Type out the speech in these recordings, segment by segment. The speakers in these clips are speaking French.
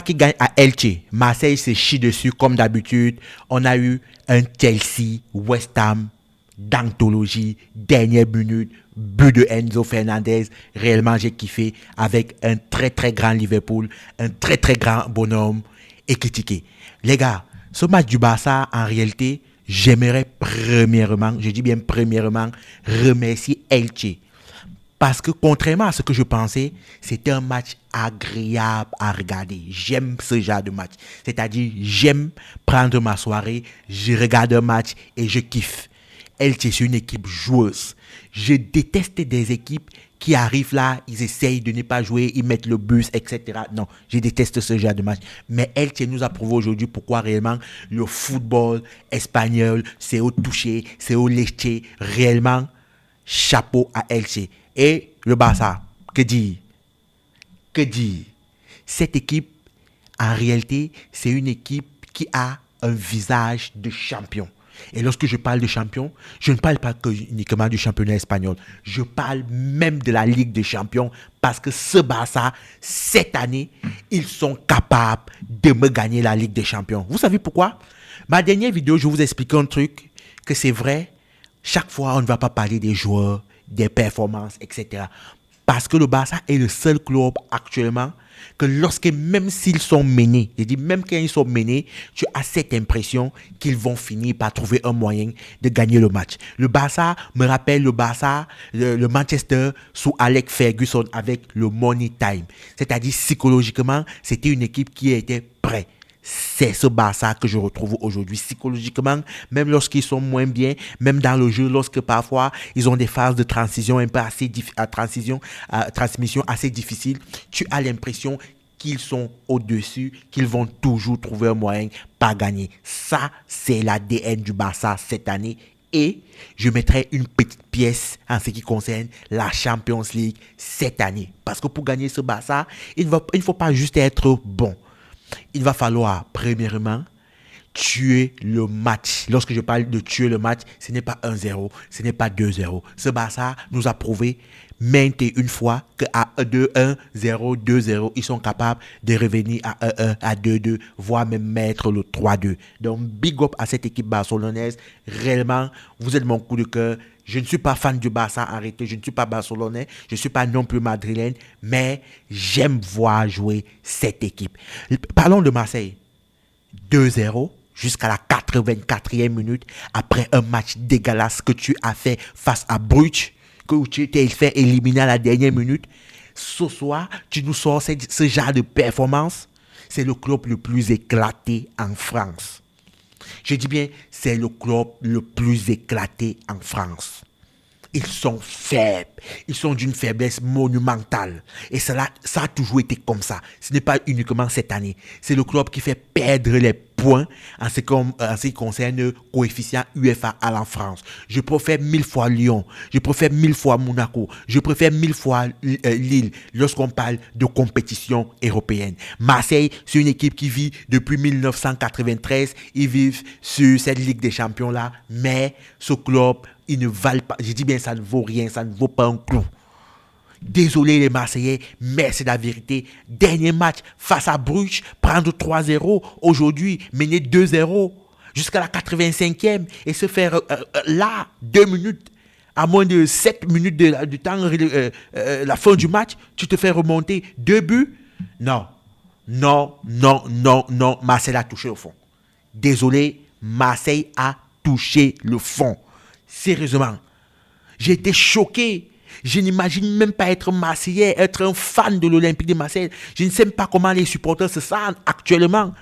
qui gagne à Elche. Marseille se chie dessus comme d'habitude. On a eu un Chelsea, West Ham, d'anthologie, dernière minute, but de Enzo Fernandez. Réellement, j'ai kiffé avec un très très grand Liverpool, un très très grand bonhomme Ekitike. Les gars, ce match du Barça, en réalité, j'aimerais premièrement, je dis bien premièrement, remercier Elche. Parce que contrairement à ce que je pensais, c'était un match agréable à regarder. J'aime ce genre de match. C'est-à-dire, j'aime prendre ma soirée, je regarde un match et je kiffe. Elche, c'est une équipe joueuse. Je déteste des équipes qui arrivent là, ils essayent de ne pas jouer, ils mettent le bus, etc. Non, je déteste ce genre de match. Mais Elche nous a prouvé aujourd'hui pourquoi réellement le football espagnol, c'est au toucher, c'est au léché. Réellement, chapeau à Elche. Et le Barça, que dire? Que dire? Cette équipe, en réalité, c'est une équipe qui a un visage de champion. Et lorsque je parle de champion, je ne parle pas uniquement du championnat espagnol. Je parle même de la Ligue des Champions parce que ce Barça, cette année, ils sont capables de me gagner la Ligue des Champions. Vous savez pourquoi? Ma dernière vidéo, je vous explique un truc que c'est vrai. Chaque fois, on ne va pas parler des joueurs, des performances, etc. Parce que le Barça est le seul club actuellement que lorsque, même s'ils sont menés, je dis même quand ils sont menés, tu as cette impression qu'ils vont finir par trouver un moyen de gagner le match. Le Barça me rappelle le Barça, le Manchester sous Alex Ferguson avec le Money Time. C'est-à-dire psychologiquement, c'était une équipe qui était prête. C'est ce Barça que je retrouve aujourd'hui psychologiquement, même lorsqu'ils sont moins bien, même dans le jeu, lorsque parfois ils ont des phases de transition un peu assez transmission assez difficiles, tu as l'impression qu'ils sont au-dessus, qu'ils vont toujours trouver un moyen pour gagner. Ça, c'est l'ADN du Barça cette année. Et je mettrai une petite pièce en ce qui concerne la Champions League cette année. Parce que pour gagner ce Barça, il ne faut pas juste être bon. Il va falloir, premièrement, tuer le match. Lorsque je parle de tuer le match, ce n'est pas 1-0, ce n'est pas 2-0. Ce Barça nous a prouvé maintes et une fois qu'à 2-1, 0-2-0, ils sont capables de revenir à 1-1, à 2-2, voire même mettre le 3-2. Donc, big up à cette équipe barcelonaise. Réellement, vous êtes mon coup de cœur. Je ne suis pas fan du Barça, arrêtez, je ne suis pas barcelonais, je ne suis pas non plus madrilène, mais j'aime voir jouer cette équipe. Parlons de Marseille. 2-0 jusqu'à la 84e minute, après un match dégueulasse que tu as fait face à Bruges, que tu t'es fait éliminer à la dernière minute. Ce soir, tu nous sors ce genre de performance. C'est le club le plus éclaté en France. Je dis bien, c'est le club le plus éclaté en France. Ils sont faibles. Ils sont d'une faiblesse monumentale. Et ça a toujours été comme ça. Ce n'est pas uniquement cette année. C'est le club qui fait perdre les points en ce qui concerne le coefficient UEFA à la France. Je préfère 1000 fois Lyon. Je préfère 1000 fois Monaco. Je préfère 1000 fois Lille lorsqu'on parle de compétition européenne. Marseille, c'est une équipe qui vit depuis 1993. Ils vivent sur cette Ligue des Champions-là. Mais ce club, ils ne valent pas, je dis bien ça ne vaut rien, ça ne vaut pas un clou. Désolé les Marseillais, mais c'est la vérité. Dernier match face à Bruges, prendre 3-0, aujourd'hui mener 2-0 jusqu'à la 85e et se faire là 2 minutes, à moins de 7 minutes du temps, la fin du match, tu te fais remonter 2 buts. Non, non, non, non, non, Marseille a touché au fond. Désolé, Marseille a touché le fond. Sérieusement, j'ai été choqué. Je n'imagine même pas être Marseillais, être un fan de l'Olympique de Marseille. Je ne sais même pas comment les supporters se sentent actuellement.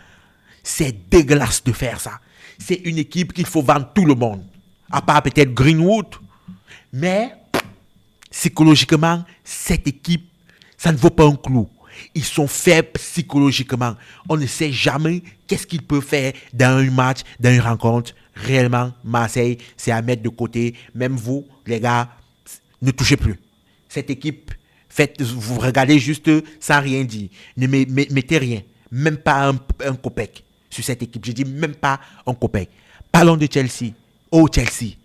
C'est dégueulasse de faire ça. C'est une équipe qu'il faut vendre tout le monde. À part peut-être Greenwood. Mais, psychologiquement, cette équipe, ça ne vaut pas un clou. Ils sont faibles psychologiquement. On ne sait jamais qu'est-ce qu'ils peuvent faire dans un match, dans une rencontre. Réellement, Marseille, c'est à mettre de côté. Même vous, les gars, ne touchez plus. Cette équipe, vous regardez juste sans rien dire. Ne mettez rien. Même pas un copec sur cette équipe. Je dis même pas un copec. Parlons de Chelsea. Oh, Chelsea.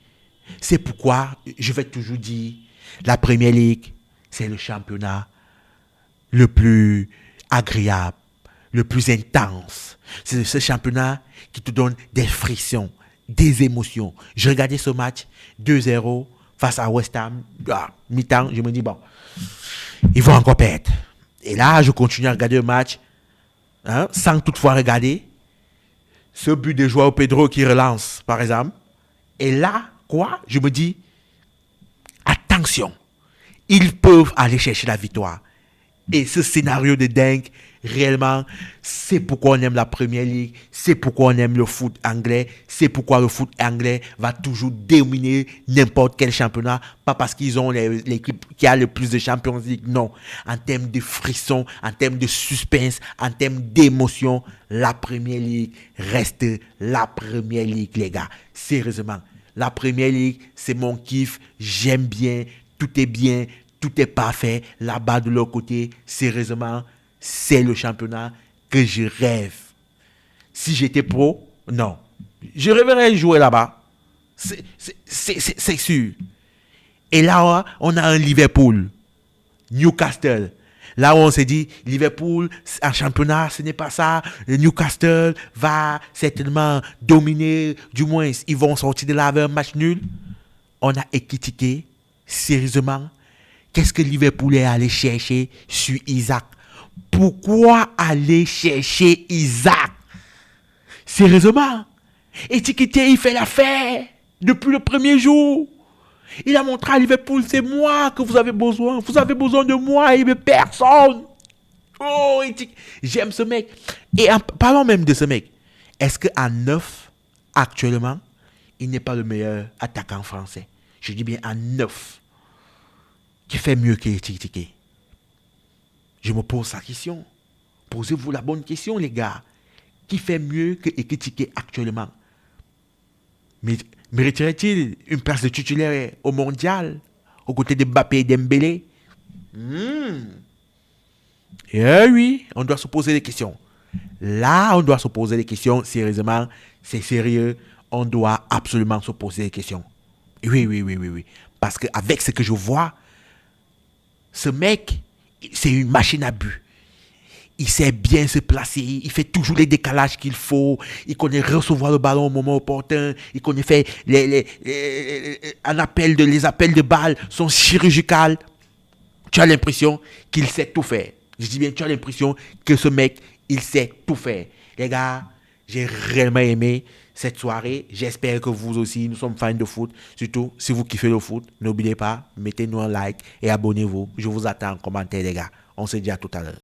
C'est pourquoi je vais toujours dire, la Premier League, c'est le championnat le plus agréable, le plus intense. C'est ce championnat qui te donne des frictions, des émotions. Je regardais ce match 2-0 face à West Ham. Mi-temps, je me dis, bon, ils vont encore perdre. Et là, je continue à regarder le match, sans toutefois regarder ce but de Joao Pedro qui relance, par exemple. Et là, quoi? Je me dis, attention, ils peuvent aller chercher la victoire. Et ce scénario de dingue, réellement, c'est pourquoi on aime la Premier League, c'est pourquoi on aime le foot anglais, c'est pourquoi le foot anglais va toujours dominer n'importe quel championnat, pas parce qu'ils ont l'équipe qui a le plus de Champions League, non. En termes de frissons, en termes de suspense, en termes d'émotion, la Premier League reste la Premier League, les gars. Sérieusement, la Premier League, c'est mon kiff, j'aime bien, tout est bien, tout est parfait. Là-bas, de l'autre côté, sérieusement, c'est le championnat que je rêve. Si j'étais pro, non. Je rêverais de jouer là-bas. C'est sûr. Et là, on a un Liverpool, Newcastle. Là où on s'est dit, Liverpool, en championnat, ce n'est pas ça. Le Newcastle va certainement dominer. Du moins, ils vont sortir de là avec un match nul. On a équitiqué, sérieusement. Qu'est-ce que Liverpool est allé chercher sur Isaac? Pourquoi aller chercher Isaac? Sérieusement? Étiqueté, il fait l'affaire depuis le premier jour. Il a montré à Liverpool, c'est moi que vous avez besoin. Vous avez besoin de moi et de personne. Oh, j'aime ce mec. Et parlons même de ce mec. Est-ce qu'à 9, actuellement, il n'est pas le meilleur attaquant français? Je dis bien à 9. Qui fait mieux que Ekitike? Je me pose la question. Posez-vous la bonne question, les gars. Qui fait mieux que Ekitike actuellement? Mériterait-il une place de titulaire au mondial, aux côtés de Mbappé et Dembélé? Eh oui, on doit se poser des questions. Là, on doit se poser des questions. Sérieusement, c'est sérieux. On doit absolument se poser des questions. Oui. Parce qu'avec ce que je vois, ce mec, c'est une machine à but. Il sait bien se placer. Il fait toujours les décalages qu'il faut. Il connaît recevoir le ballon au moment opportun. Il connaît faire les appels de balles sont chirurgicales. Tu as l'impression qu'il sait tout faire. Je dis bien, tu as l'impression que ce mec, il sait tout faire. Les gars, j'ai réellement aimé cette soirée. J'espère que vous aussi, nous sommes fans de foot. Surtout, si vous kiffez le foot, n'oubliez pas, mettez-nous un like et abonnez-vous. Je vous attends en commentaire, les gars. On se dit à tout à l'heure.